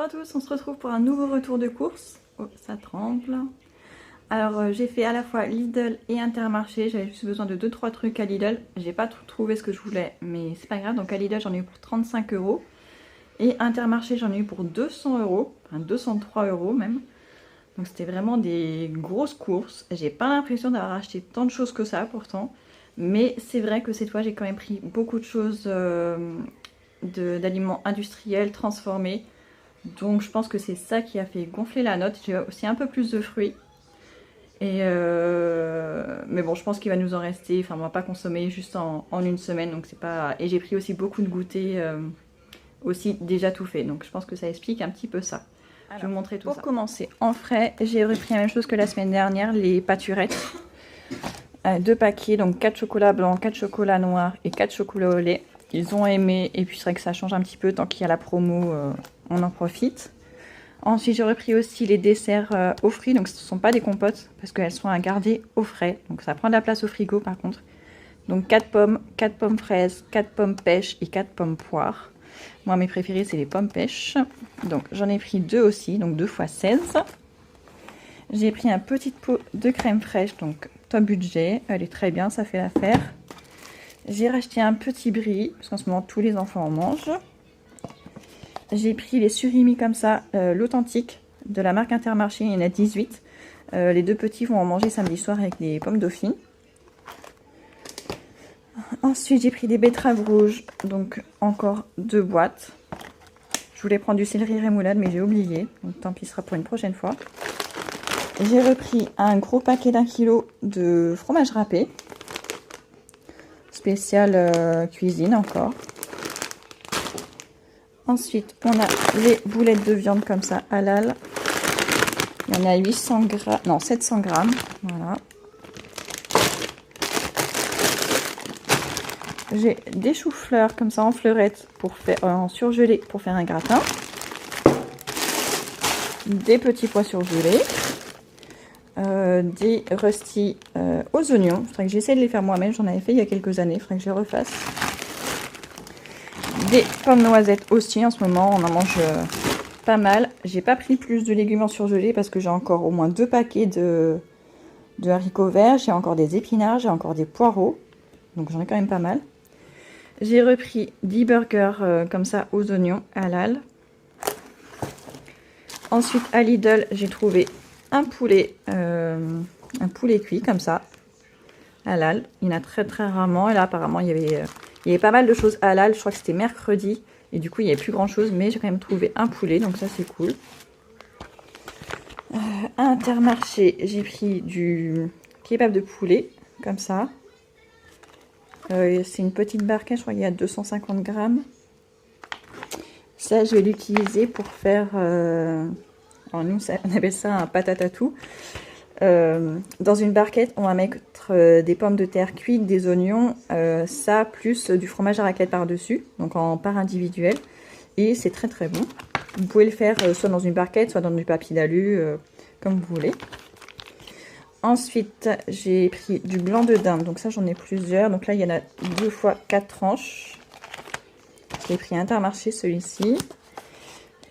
Bonjour à tous, on se retrouve pour un nouveau retour de course. Oh, ça tremble. Alors j'ai fait à la fois Lidl et Intermarché, j'avais juste besoin de 2-3 trucs à Lidl. J'ai pas tout trouvé ce que je voulais, mais c'est pas grave. Donc à Lidl j'en ai eu pour 35 € et Intermarché j'en ai eu pour 200 €, enfin 203 € même. Donc c'était vraiment des grosses courses. J'ai pas l'impression d'avoir acheté tant de choses que ça pourtant, mais c'est vrai que cette fois j'ai quand même pris beaucoup de choses d'aliments industriels transformés. Donc je pense que c'est ça qui a fait gonfler la note. J'ai aussi un peu plus de fruits. Mais bon, je pense qu'il va nous en rester. Enfin, on va pas consommer juste en une semaine. Donc c'est pas. Et j'ai pris aussi beaucoup de goûters aussi déjà tout fait. Donc je pense que ça explique un petit peu ça. Alors, je vais vous montrer tout ça. Pour commencer, en frais, j'ai repris la même chose que la semaine dernière, les pâturettes. 2 paquets, donc 4 chocolats blancs, 4 chocolats noirs et 4 chocolats au lait. Ils ont aimé et puis c'est vrai que ça change un petit peu tant qu'il y a la promo, on en profite. Ensuite j'ai repris aussi les desserts aux fruits, donc ce ne sont pas des compotes parce qu'elles sont à garder au frais. Donc ça prend de la place au frigo par contre. Donc 4 pommes fraises, 4 pommes pêches et 4 pommes poires. Moi mes préférés c'est les pommes pêches. Donc j'en ai pris 2 aussi, donc 2 x 16. J'ai pris un petit pot de crème fraîche, donc top budget, elle est très bien, ça fait l'affaire. J'ai racheté un petit brie, parce qu'en ce moment tous les enfants en mangent. J'ai pris les surimi comme ça, l'authentique de la marque Intermarché, il y en a 18. Les 2 petits vont en manger samedi soir avec des pommes dauphines. Ensuite j'ai pris des betteraves rouges, donc encore 2 boîtes. Je voulais prendre du céleri rémoulade mais j'ai oublié, donc tant pis, ce sera pour une prochaine fois. J'ai repris un gros paquet d'1 kg de fromage râpé. Spécial cuisine encore. Ensuite, on a les boulettes de viande comme ça, halal. Il y en a 800 grammes, non 700 grammes. Voilà. J'ai des choux-fleurs comme ça en fleurettes pour faire en surgelé pour faire un gratin. Des petits pois surgelés. Des röstis aux oignons. Il faudrait que j'essaie de les faire moi-même. J'en avais fait il y a quelques années. Il faudrait que je les refasse. Des pommes noisettes aussi. En ce moment, on en mange pas mal. J'ai pas pris plus de légumes en surgelé parce que j'ai encore au moins 2 paquets de haricots verts. J'ai encore des épinards. J'ai encore des poireaux. Donc j'en ai quand même pas mal. J'ai repris 10 burgers comme ça aux oignons halal. Ensuite, à Lidl, j'ai trouvé un poulet cuit comme ça, halal. Il y en a très très rarement. Et là apparemment il y avait pas mal de choses halal. Je crois que c'était mercredi. Et du coup il n'y avait plus grand chose. Mais j'ai quand même trouvé un poulet. Donc ça c'est cool. À Intermarché j'ai pris du kebab de poulet. Comme ça. C'est une petite barquette. Je crois qu'il y a 250 grammes. Ça je vais l'utiliser pour faire... Alors nous, on appelle ça un patatatou. Dans une barquette, on va mettre des pommes de terre cuites, des oignons, ça plus du fromage à raclette par-dessus, donc en part individuelle. Et c'est très très bon. Vous pouvez le faire soit dans une barquette, soit dans du papier d'alu, comme vous voulez. Ensuite, j'ai pris du blanc de dinde, donc ça j'en ai plusieurs. Donc là, il y en a 2 fois 4 tranches. J'ai pris Intermarché celui-ci.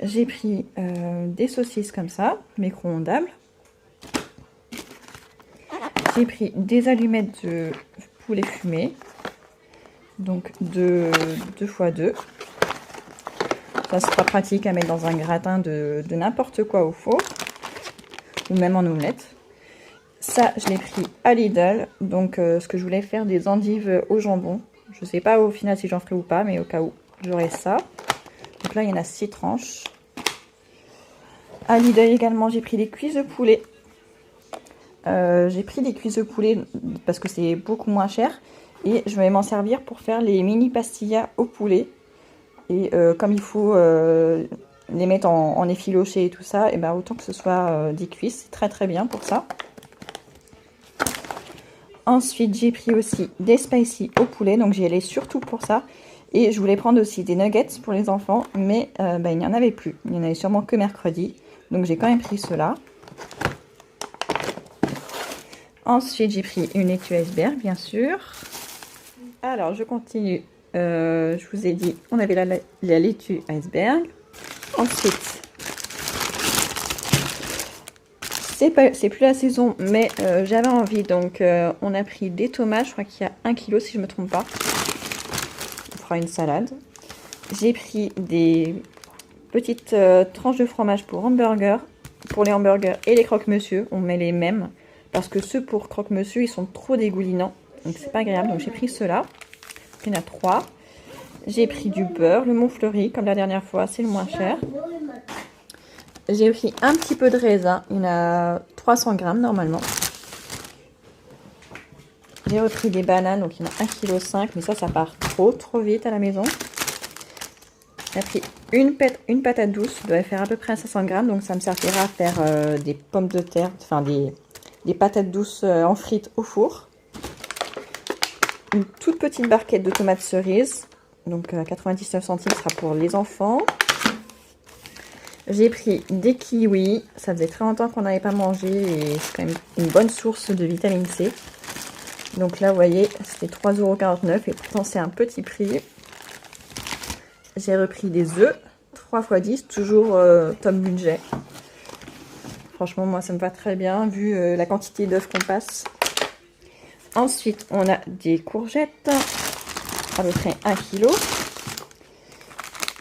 J'ai pris des saucisses comme ça, micro-ondables. J'ai pris des allumettes de poulet fumé. Donc 2 x 2. Ça sera pratique à mettre dans un gratin de n'importe quoi au four. Ou même en omelette. Ça, je l'ai pris à Lidl. Donc ce que je voulais faire, des endives au jambon. Je ne sais pas au final si j'en ferai ou pas, mais au cas où, j'aurai ça. Donc là, il y en a 6 tranches. À Lidl également, j'ai pris des cuisses de poulet. J'ai pris des cuisses de poulet parce que c'est beaucoup moins cher. Et je vais m'en servir pour faire les mini pastillas au poulet. Et comme il faut les mettre en effiloché et tout ça, et ben autant que ce soit des cuisses. C'est très très bien pour ça. Ensuite, j'ai pris aussi des spicy au poulet. Donc j'y allais surtout pour ça. Et je voulais prendre aussi des nuggets pour les enfants. Mais il n'y en avait plus. Il n'y en avait sûrement que mercredi. Donc j'ai quand même pris cela. Ensuite j'ai pris une laitue iceberg bien sûr. Alors je continue. Je vous ai dit on avait la laitue iceberg. Ensuite C'est plus la saison, mais j'avais envie. Donc, on a pris des tomates. Je crois qu'il y a 1 kg si je ne me trompe pas. On fera une salade. J'ai pris des petites tranches de fromage pour hamburger. Pour les hamburgers et les croque-monsieur, on met les mêmes. Parce que ceux pour croque-monsieur, ils sont trop dégoulinants. Donc, c'est pas agréable. Donc, j'ai pris ceux-là. Il y en a 3. J'ai pris du beurre, le Montfleury, comme la dernière fois, c'est le moins cher. J'ai pris un petit peu de raisin, il y en a 300 grammes normalement. J'ai repris des bananes, donc il y en a 1,5 kg, mais ça part trop vite à la maison. J'ai pris une patate douce, ça doit faire à peu près 500 grammes, donc ça me servira à faire des pommes de terre, enfin des patates douces en frites au four. Une toute petite barquette de tomates cerises. Donc 99 centimes sera pour les enfants. J'ai pris des kiwis. Ça faisait très longtemps qu'on n'avait pas mangé et c'est quand même une bonne source de vitamine C. Donc là, vous voyez, c'était 3,49 € et pourtant c'est un petit prix. J'ai repris des œufs, 3 × 10, toujours top budget. Franchement, moi ça me va très bien vu la quantité d'œufs qu'on passe. Ensuite, on a des courgettes. À peu près 1 kg.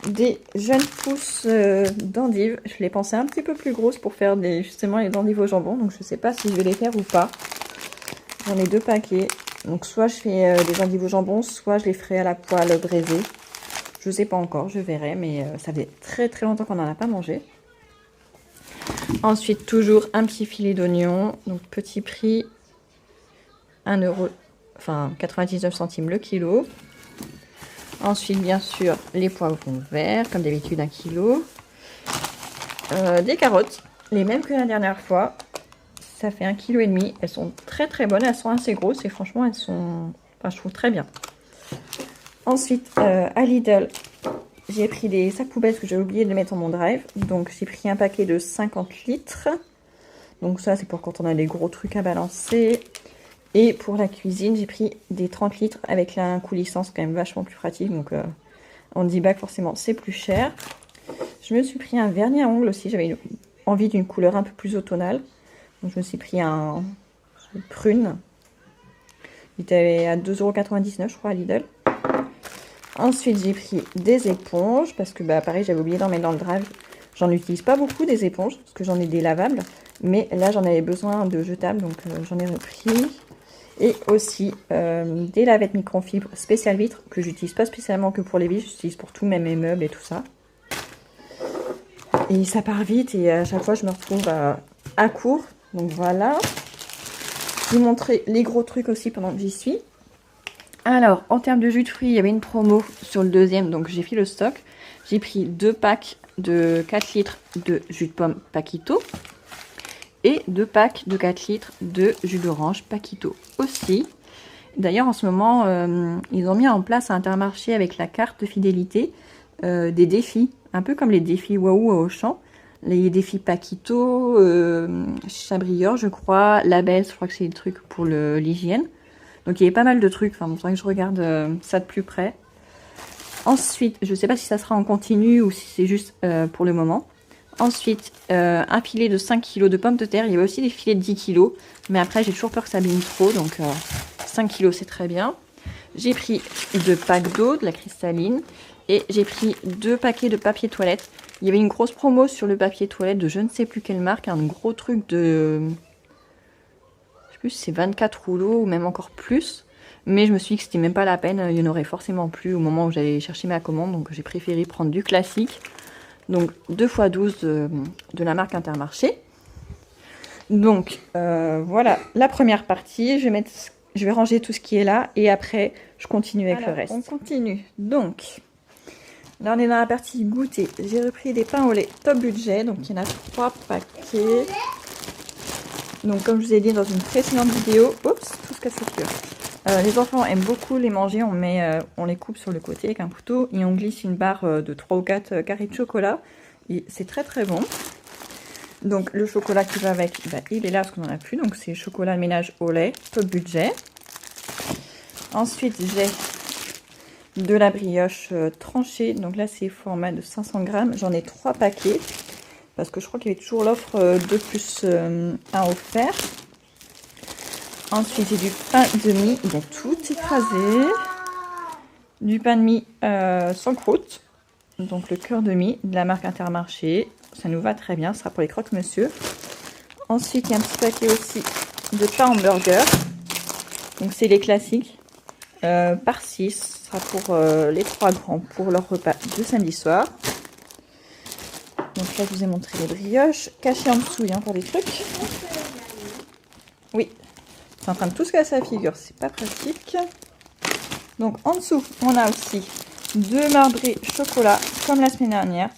Des jeunes pousses d'endives. Je les pensais un petit peu plus grosses pour faire justement les endives au jambon. Donc je ne sais pas si je vais les faire ou pas. J'en ai 2 paquets. Donc soit je fais des endives au jambon, soit je les ferai à la poêle braisée. Je ne sais pas encore, je verrai. Mais ça fait très longtemps qu'on n'en a pas mangé. Ensuite, toujours un petit filet d'oignon. Donc petit prix, 1 €, enfin 99 centimes le kilo. Ensuite, bien sûr, les poivrons verts, comme d'habitude, 1 kg. Des carottes, les mêmes que la dernière fois. Ça fait 1,5 kg. Elles sont très bonnes, elles sont assez grosses et franchement, elles sont... Enfin, je trouve très bien. Ensuite, à Lidl, j'ai pris des sacs poubelles que j'ai oublié de les mettre dans mon drive. Donc, j'ai pris un paquet de 50 litres. Donc, ça, c'est pour quand on a des gros trucs à balancer. Et pour la cuisine, j'ai pris des 30 litres avec un coulissant, c'est quand même vachement plus pratique. Donc en 10 bacs, forcément, c'est plus cher. Je me suis pris un vernis à ongles aussi. J'avais envie d'une couleur un peu plus automnale. Donc je me suis pris un prune. Il était à 2,99 € je crois à Lidl. Ensuite, j'ai pris des éponges parce que pareil, j'avais oublié d'en mettre dans le drive. J'en utilise pas beaucoup des éponges parce que j'en ai des lavables. Mais là, j'en avais besoin de jetables, donc j'en ai repris. Et aussi des lavettes microfibres spécial vitre que j'utilise pas spécialement que pour les vitres, j'utilise pour tout, même mes meubles et tout ça. Et ça part vite et à chaque fois je me retrouve à court. Donc voilà. Je vais vous montrer les gros trucs aussi pendant que j'y suis. Alors, en termes de jus de fruits, il y avait une promo sur le deuxième, donc j'ai fait le stock. J'ai pris 2 packs de 4 litres de jus de pomme Paquito. Et 2 packs de 4 litres de jus d'orange Paquito aussi. D'ailleurs, en ce moment, ils ont mis en place à Intermarché avec la carte de fidélité des défis. Un peu comme les défis Waouh à Auchan. Les défis Paquito, Chabrior, je crois. Label, je crois que c'est des trucs pour l'hygiène. Donc, il y avait pas mal de trucs. Enfin, il faudrait que je regarde ça de plus près. Ensuite, je ne sais pas si ça sera en continu ou si c'est juste pour le moment. Ensuite, un filet de 5 kg de pommes de terre. Il y avait aussi des filets de 10 kg. Mais après, j'ai toujours peur que ça abîme trop. Donc, 5 kg, c'est très bien. J'ai pris 2 packs d'eau, de la cristalline. Et j'ai pris 2 paquets de papier toilette. Il y avait une grosse promo sur le papier toilette de je ne sais plus quelle marque. Un gros truc de... Je sais plus si c'est 24 rouleaux ou même encore plus. Mais je me suis dit que c'était même pas la peine. Il y en aurait forcément plus au moment où j'allais chercher ma commande. Donc, j'ai préféré prendre du classique. Donc 2 x 12 de la marque Intermarché. Donc voilà la première partie. Je vais ranger tout ce qui est là et après je continue avec le reste. On continue. Donc là on est dans la partie goûter. J'ai repris des pains au lait top budget. Donc il y en a 3 paquets. Donc comme je vous ai dit dans une précédente vidéo, oups, tout ce casse le cœur. Les enfants aiment beaucoup les manger, on les coupe sur le côté avec un couteau et on glisse une barre de 3 ou 4 carrés de chocolat. Et c'est très bon. Donc le chocolat qui va avec, il est là parce qu'on n'en a plus. Donc c'est chocolat de ménage au lait, top budget. Ensuite j'ai de la brioche tranchée. Donc là c'est format de 500 grammes. J'en ai 3 paquets. parce que je crois qu'il y avait toujours l'offre 2 plus 1 offert. Ensuite, j'ai du pain de mie. Ils ont tout écrasé. Du pain de mie sans croûte. Donc le cœur de mie de la marque Intermarché. Ça nous va très bien. Ce sera pour les croque-monsieur. Ensuite, il y a un petit paquet aussi de pain en burger. Donc c'est les classiques. Par 6. Ce sera pour les 3 grands pour leur repas de samedi soir. Donc là, je vous ai montré les brioches. Cachées en dessous, il y a encore des trucs. Oui. C'est en train de tout se casser la figure, c'est pas pratique. Donc en dessous, on a aussi 2 marbrés chocolat, comme la semaine dernière.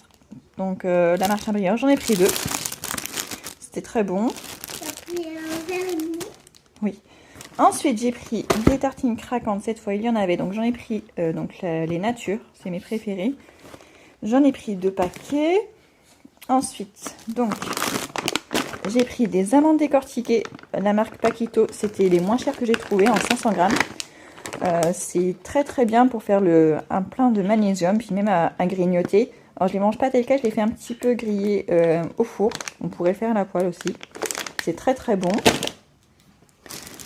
Donc la marque Brioche, j'en ai pris 2. C'était très bon. Oui. Ensuite, j'ai pris des tartines craquantes. Cette fois, il y en avait. Donc j'en ai pris les natures, c'est mes préférés. J'en ai pris 2 paquets. Ensuite, donc... j'ai pris des amandes décortiquées, la marque Paquito, c'était les moins chers que j'ai trouvé en 500 grammes. C'est très très bien pour faire un plein de magnésium, puis même à grignoter. Alors je les mange pas tel quel, je les fais un petit peu griller au four. On pourrait le faire à la poêle aussi. C'est très très bon.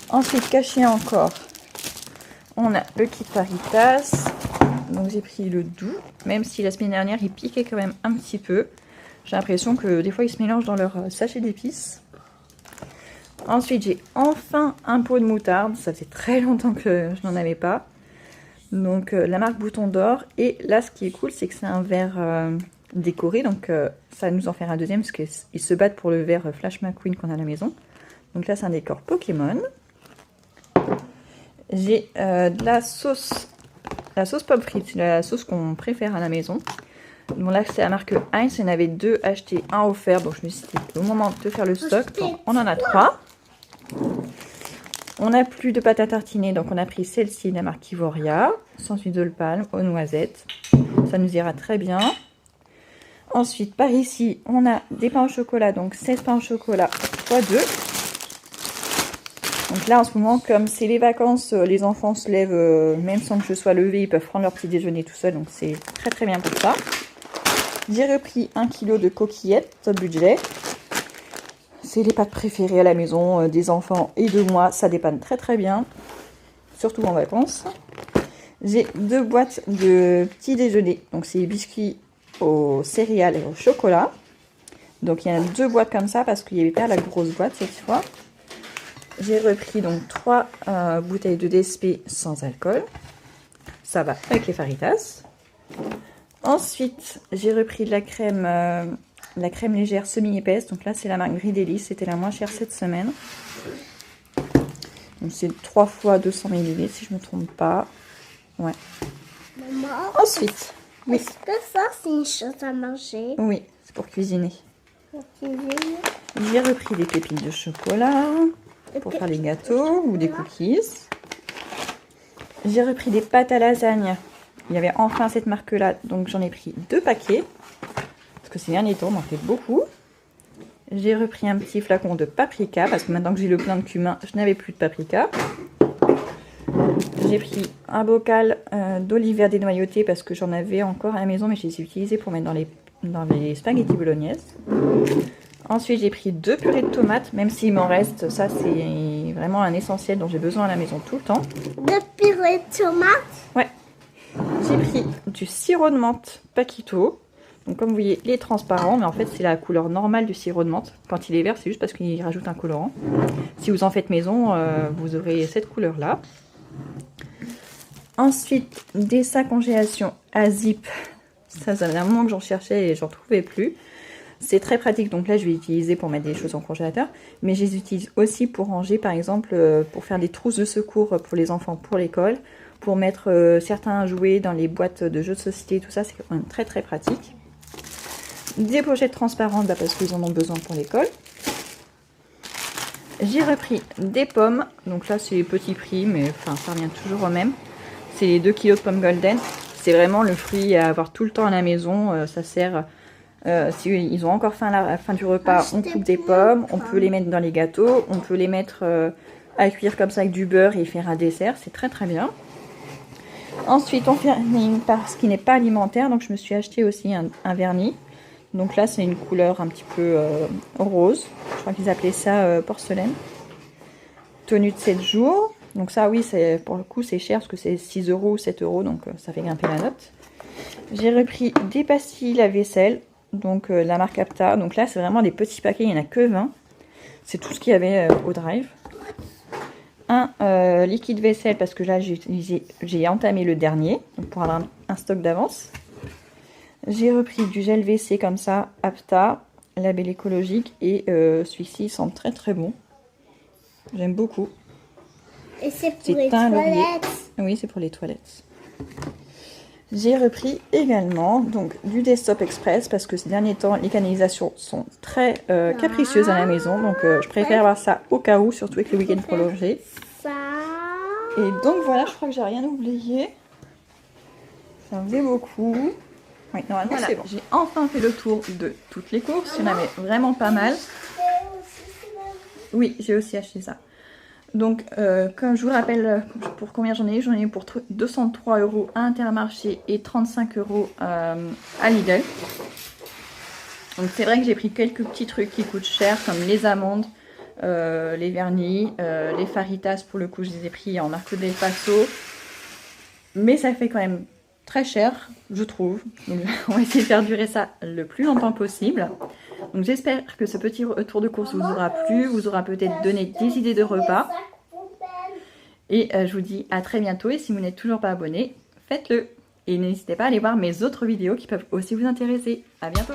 Ensuite, caché encore, on a le kit Faritas. Donc j'ai pris le doux, même si la semaine dernière il piquait quand même un petit peu. J'ai l'impression que des fois ils se mélangent dans leur sachet d'épices. Ensuite, j'ai enfin un pot de moutarde. Ça fait très longtemps que je n'en avais pas. Donc la marque Bouton d'Or. Et là, ce qui est cool, c'est que c'est un verre décoré. Donc ça va nous en faire un deuxième parce qu'ils se battent pour le verre Flash McQueen qu'on a à la maison. Donc là, c'est un décor Pokémon. J'ai de la sauce pomme frite. C'est la sauce qu'on préfère à la maison. Bon là c'est la marque Heinz, il y en avait 2 achetés, 1 offert, donc je me suis dit au moment de faire le stock, donc on en a 3. On n'a plus de pâte à tartiner, donc on a pris celle-ci, la marque Ivoria, sans huile de palme, aux noisettes. Ça nous ira très bien. Ensuite par ici, on a des pains au chocolat, donc 16 pains au chocolat x 2. Donc là en ce moment, comme c'est les vacances, les enfants se lèvent, même sans que je sois levée, ils peuvent prendre leur petit déjeuner tout seul, donc c'est très très bien pour ça. J'ai repris 1 kg de coquillettes, top budget. C'est les pâtes préférées à la maison des enfants et de moi. Ça dépanne très très bien, surtout en vacances. J'ai 2 boîtes de petit déjeuner. Donc c'est biscuits aux céréales et au chocolat. Donc il y en a 2 boîtes comme ça parce qu'il n'y avait pas la grosse boîte cette fois. J'ai repris donc 3 bouteilles de DSP sans alcool. Ça va avec les Faritas. Ensuite, j'ai repris de la crème légère semi-épaisse. Donc là, c'est la marque Gris C'était la moins chère cette semaine. Donc c'est 3 fois 200 ml si je ne me trompe pas. Ouais. Maman, ensuite, oui. Est-ce que ça, c'est une chose à manger? Oui, c'est pour cuisiner. Pour cuisiner. J'ai repris des pépites de chocolat pour faire les gâteaux ou des cookies. J'ai repris des pâtes à lasagne. Il y avait enfin cette marque-là, donc j'en ai pris 2 paquets. Parce que ces derniers temps, on en fait beaucoup. J'ai repris un petit flacon de paprika, parce que maintenant que j'ai le plein de cumin, je n'avais plus de paprika. J'ai pris un bocal d'olive vert dénoyautée, parce que j'en avais encore à la maison, mais je les ai utilisés pour mettre dans les spaghettis bolognaises. Ensuite, j'ai pris 2 purées de tomates, même s'il m'en reste. Ça, c'est vraiment un essentiel dont j'ai besoin à la maison tout le temps. 2 purées de tomates? Ouais. J'ai pris du sirop de menthe Paquito. Donc comme vous voyez, il est transparent, mais en fait c'est la couleur normale du sirop de menthe. Quand il est vert, c'est juste parce qu'il rajoute un colorant. Si vous en faites maison, vous aurez cette couleur-là. Ensuite, des sacs congélation à zip. Ça faisait un moment que j'en cherchais et j'en trouvais plus. C'est très pratique, donc là je vais l'utiliser pour mettre des choses en congélateur. Mais je les utilise aussi pour ranger, par exemple, pour faire des trousses de secours pour les enfants pour l'école. Pour mettre certains jouets dans les boîtes de jeux de société, tout ça, c'est quand même très très pratique. Des pochettes transparentes, parce qu'ils en ont besoin pour l'école. J'ai repris des pommes, donc là c'est petit prix, mais enfin ça revient toujours au même. C'est les 2 kg de pommes golden. C'est vraiment le fruit à avoir tout le temps à la maison, ça sert... si ils ont encore faim à la fin du repas, on coupe des pommes, on peut les mettre dans les gâteaux, on peut les mettre à cuire comme ça avec du beurre et faire un dessert, c'est très très bien. Ensuite, on termine par ce qui n'est pas alimentaire. Donc, je me suis acheté aussi un vernis. Donc là, c'est une couleur un petit peu rose. Je crois qu'ils appelaient ça porcelaine. Tenue de 7 jours. Donc ça, oui, pour le coup, c'est cher parce que c'est 6 € ou 7 €. Donc ça fait grimper la note. J'ai repris des pastilles lave-vaisselle. Donc la marque Apta. Donc là, c'est vraiment des petits paquets. Il n'y en a que 20. C'est tout ce qu'il y avait au drive. Un liquide vaisselle parce que là, j'ai entamé le dernier. Donc pour avoir un stock d'avance. J'ai repris du gel WC comme ça, Apta, label écologique, et celui-ci il sent très très bon. J'aime beaucoup. Et c'est pour les toilettes. Oui, c'est pour les toilettes. J'ai repris également donc du Desktop Express parce que ces derniers temps, les canalisations sont très capricieuses à la maison. Donc je préfère avoir ça au cas où, surtout avec le week-end prolongé. Ça. Et donc voilà, je crois que j'ai rien oublié. Ça me faisait beaucoup. Oui, normalement voilà, c'est bon. J'ai enfin fait le tour de toutes les courses. Il y en avait vraiment pas mal. Oui, j'ai aussi acheté ça. Donc, comme je vous rappelle pour combien j'en ai pour 203 € à Intermarché et 35 € à Lidl. Donc c'est vrai que j'ai pris quelques petits trucs qui coûtent cher, comme les amandes, les vernis, les faritas. Pour le coup, je les ai pris en marque del Paso. Mais ça fait quand même très cher, je trouve. Donc, on va essayer de faire durer ça le plus longtemps possible. Donc j'espère que ce petit tour de course vous aura plu, vous aura peut-être donné des idées de repas. Et je vous dis à très bientôt. Et si vous n'êtes toujours pas abonné, faites-le. Et n'hésitez pas à aller voir mes autres vidéos qui peuvent aussi vous intéresser. À bientôt.